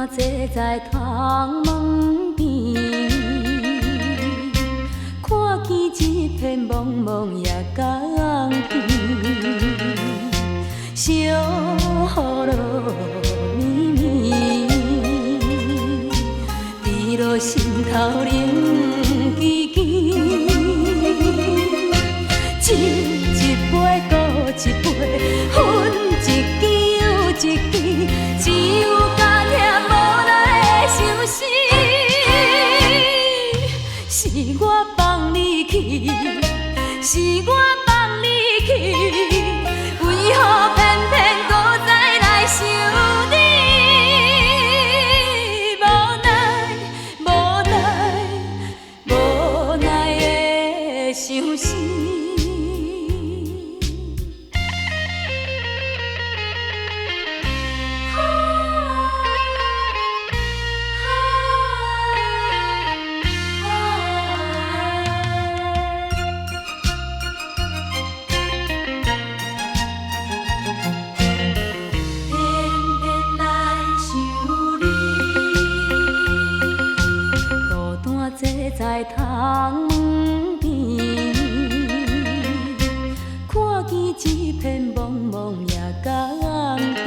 坐在窗门边，看见一片茫茫夜江边，小雨落绵绵，滴落心头冷吱吱。酒一杯搁一杯，分一支又一支，只有加添无奈的伤心。是我放你去，是我放你去，为何偏偏搁再来想你？无奈，无奈，无奈的伤心。坐在窗门边，看见一片茫茫夜江边，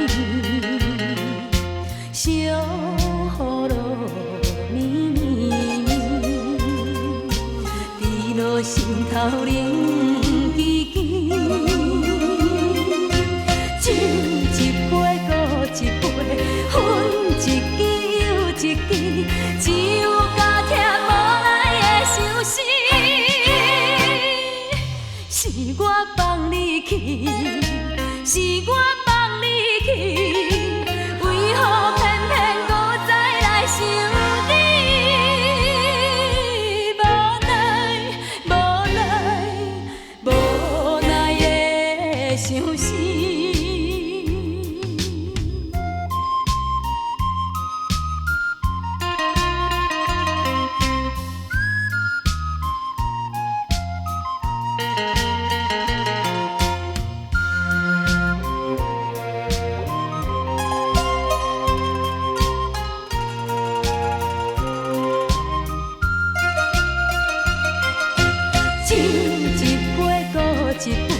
小雨落绵绵，滴落心头冷吱吱。酒一杯搁一杯，分一支又一支，只有加添无奈的伤心。是我放你去，是我放你去，为何偏偏搁再来想你？无奈，无奈，无奈的伤心。酒一杯搁一杯。